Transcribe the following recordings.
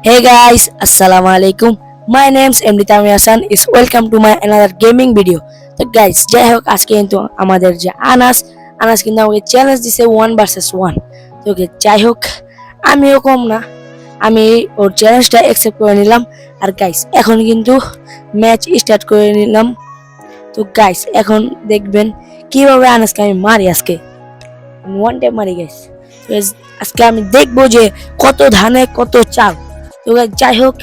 Hey guys, Assalamu alaikum. My name's MD Tamir Hassan. Is welcome to my another gaming video. তো guys যাই হোক আজকে কিন্তু আমাদের যে আনাস কিন্তু আমাকে চ্যালেঞ্জ দিছে 1 vs 1। তো যাই হোক আমিও কম না, আমি ওর চ্যালেঞ্জটা অ্যাকসেপ্ট করে নিলাম। আর গাইস এখন কিন্তু ম্যাচ স্টার্ট করে নিলাম। তো গাইস এখন দেখবেন কিভাবে আনাসকে আমি মারি আজকে। ওয়ান টাইম মারি গাইস। তো আজকে আমি দেখবো যে কত ধানে কত চাল। তো যাই হোক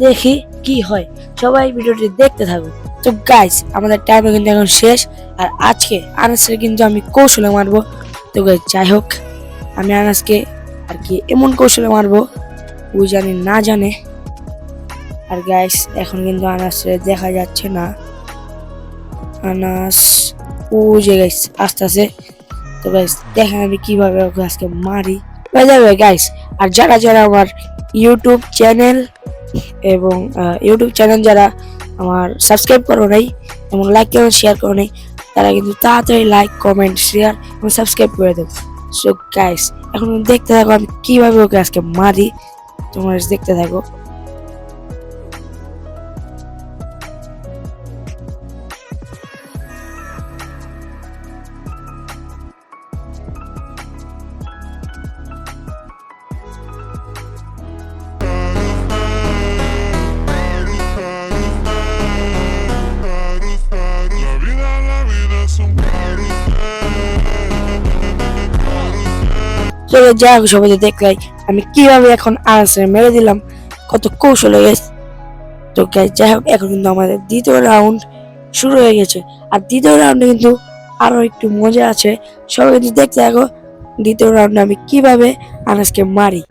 দেখি কি হয়, সবাই ভিডিওটি দেখতে থাকো। তো গাইস আমাদের টাইমে কিন্তু এখন শেষ, আর আজকে আনাসকে কিন্তু আমি কৌশলে মারবো। তো যাই হোক আমি আনাসকে আর কি এমন কৌশলে মারবো ও জানি না জানে। আর গাইস এখন কিন্তু আনাসকে দেখা যাচ্ছে না, আনাস ও যে গাইস আস্তে আস্তে। তো গাইস দেখেন আমি কিভাবে ওকে আজকে মারি গাইস। আর যারা যারা আমার ইউটিউব চ্যানেল এবং যারা আমার সাবস্ক্রাইব করো নাই এবং লাইক কমেন্ট শেয়ার করো নাই, তারা কিন্তু তাড়াতাড়ি লাইক কমেন্ট শেয়ার এবং সাবস্ক্রাইব করে দেবো। সো গাইস এখন দেখতে থাকো আমি কিভাবে ওকে আজকে মারি, তোমরা দেখতে থাকো। চলো যাই হোক সবাই দেখলাই আমি কিভাবে এখন আনসার মেরে দিলাম, কত কৌশল হয়ে গেছে। তো যাই হোক এখন কিন্তু আমাদের দ্বিতীয় রাউন্ড শুরু হয়ে গেছে। আর দ্বিতীয় রাউন্ডে কিন্তু আরো একটু মজা আছে, সবাই কিন্তু দেখতে থাকো দ্বিতীয় রাউন্ডে আমি কিভাবে আনাসকে মারি।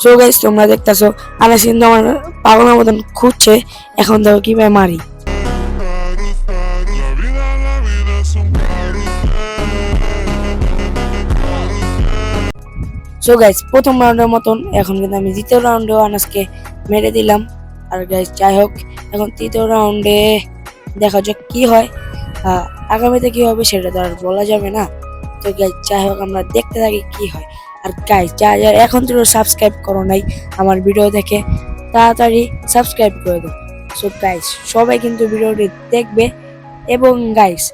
সো গাইস তোমরা দেখতেছো আনাস কিন্তু আমার পাগলের মতন খুঁজছে, এখন দেখো কিভাবে মারি। সো গাইস প্রথম রাউন্ডের মতন এখন কিন্তু আমি দ্বিতীয় রাউন্ডেও আনাসকে মেরে দিলাম। আর গাইস যাই হোক এখন তৃতীয় রাউন্ডে দেখা যাক কি হয়, আগামীতে কি হবে সেটা তো আর বলা যাবে না। তো গাইস যাই হোক আমরা দেখতে থাকি কি হয়। আর গাইস যারা এখন তো সাবস্ক্রাইব করো নাই আমার ভিডিও দেখে, তাড়াতাড়ি সাবস্ক্রাইব করে দাও। সো গাইস সবাই কিন্তু ভিডিওটি দেখবে। এবং গাইস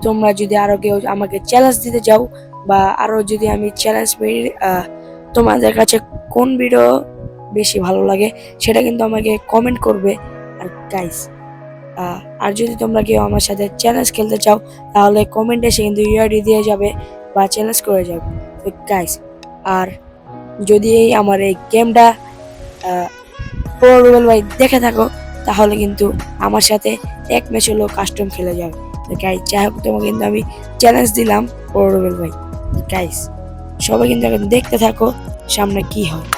তোমরা যদি আরো কেউ আমাকে চ্যালেঞ্জ দিতে চাও, বা আরো যদি আমি চ্যালেঞ্জ পেয়ে তোমাদের কাছে কোন ভিডিও বেশি ভালো লাগে সেটা কিন্তু আমাকে কমেন্ট করবে। আর গাইস আর যদি তোমরা কেউ আমার সাথে চ্যালেঞ্জ খেলতে চাও তাহলে কমেন্টে এসে কিন্তু ইউআইডি দিয়ে যাবে বা চ্যালেঞ্জ করে যাবে। তো গাইস আর যদি আমার এই গেমটা রুবেল ভাই দেখে থাকো তাহলে কিন্তু আমার সাথে এক ম্যাচ হলো কাস্টম খেলে যাবে। তো গাইস যাই হোক তোমাকে কিন্তু আমি চ্যালেঞ্জ দিলাম রুবেল ভাই। গাইস সবাই কিন্তু এখন দেখতে থাকো সামনে কি হয়।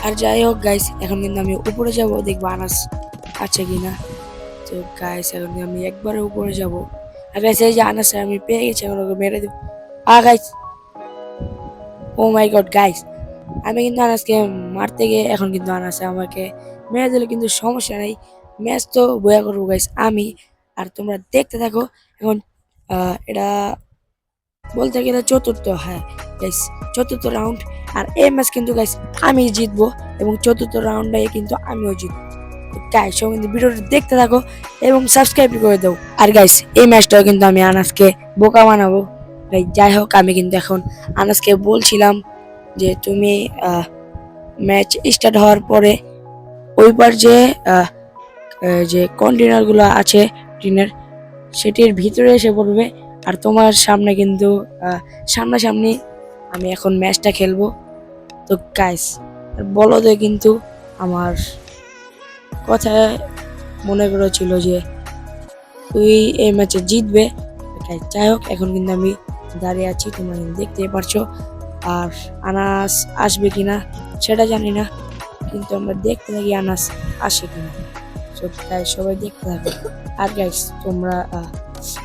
আর যাই হোক গাইস এখন কিন্তু আমি উপরে যাব, দেখবো আনাস আছে কিনা। তো গাইস এখন আমি একবারে উপরে যাব। আর গাইস এই যে আনাস আমি পেয়ে গেছি, এখন ওকে মেরে দেব। গাইস ও মাই গড গাইস আমি কিন্তু আনাসকে মারতে গিয়ে এখন কিন্তু আনাস আমাকে মেরে দিলে কিন্তু সমস্যা নেই, ম্যাচ তো বয়া করবো গাইস আমি। আর তোমরা দেখতে থাকো এখন এটা বলতে গেলে চতুর্থ, হ্যাঁ গাইস চতুর্থ রাউন্ড। আর এই ম্যাচ কিন্তু গাইস আমি জিতবো এবং চতুর্থ রাউন্ডে কিন্তু আমিও জিতবো। গাইস কিন্তু ভিডিওটা দেখতে থাকো এবং সাবস্ক্রাইব করে দাও। আর গাইস এই ম্যাচটাও কিন্তু আমি আনাসকে বোকা বানাবো। যাই হোক আমি কিন্তু এখন আনাসকে বলছিলাম যে তুমি ম্যাচ স্টার্ট হওয়ার পরে ওইবার যে কন্টেনার গুলো আছে টিনের সেটির ভিতরে এসে পড়বে। আর তোমার সামনে কিন্তু সামনাসামনি আমি এখন ম্যাচটা খেলবো। তো গাইস বলদে কিন্তু আমার কথায় মনে করেছিল যে তুই এই ম্যাচে জিতবে। যাই হোক, এখন কিন্তু আমি দাঁড়িয়ে আছি, তোমরা কিন্তু দেখতেই পারছো। আর আনাস আসবে কিনা সেটা জানি না, কিন্তু আমরা দেখতে থাকি আনাস আসে কিনা। গাইস সবাই দেখতে থাকো। আর গাইস তোমরা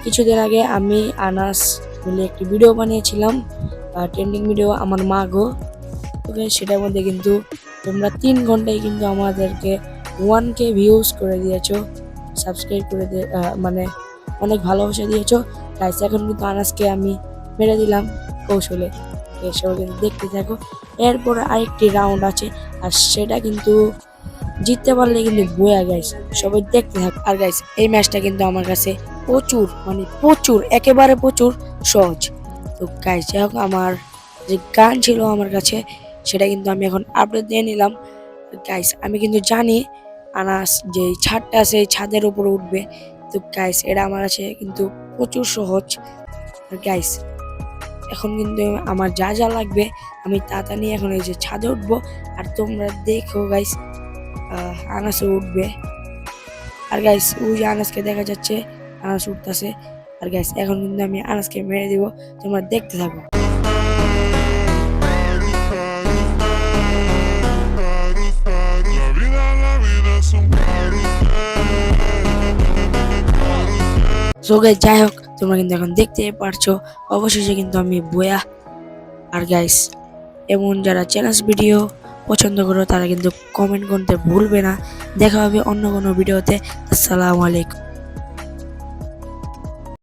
কিছুদিন আগে আমি আনাস মিলে একটি ভিডিও বানিয়েছিলাম, ট্রেন্ডিং ভিডিও আমার মা গো। ওকে, সেটার মধ্যে কিন্তু তোমরা 3 ঘন্টায় কিন্তু আমাদেরকে 1K ভিউজ করে দিয়েছো, সাবস্ক্রাইব করে মানে অনেক ভালোবাসা দিয়েছো গাইস। এখন কিন্তু আনাসকে আমি মেরে দিলাম কৌশলে, সবাই কিন্তু দেখতে থাকো। এরপর আরেকটি রাউন্ড আছে, আর সেটা কিন্তু জিততে পারলে কিন্তু বয়া গাইস, সবাই দেখতে থাকো। আর গাইস এই ম্যাচটা কিন্তু আমার কাছে প্রচুর মানে প্রচুর একেবারে প্রচুর সহজ। তো গাইস যাই হোক, আমার যে গান ছিল আমার কাছে সেটা কিন্তু আমি এখন আপডেট দিয়ে নিলাম। গাইস আমি কিন্তু জানি আনাস যে ছাদটা আছে এই ছাদের উপরে উঠবে। তো গাইস এটা আমার কাছে কিন্তু প্রচুর সহজ। আর গাইস এখন কিন্তু আমার যা যা লাগবে আমি তা নিয়ে এখন এই যে ছাদে উঠবো। আর তোমরা দেখো গাইস আনাসে উঠবে। আর গাইস ওই যে আনাসকে দেখা যাচ্ছে, আনাস উঠতেছে। আর গাইস এখন কিন্তু আমি আনাসকে মেরে দিব, তোমরা দেখতে থাকো। সো গাইস যাই হোক, তোমরা কিন্তু এখন দেখতে পারছো অবশেষে কিন্তু আমি বয়া। আর গাইস এমন যারা চ্যালেঞ্জ ভিডিও পছন্দ করো তারা কিন্তু কমেন্ট করতে ভুলবে না। দেখা হবে অন্য কোনো ভিডিওতে। আসসালামু আলাইকুম।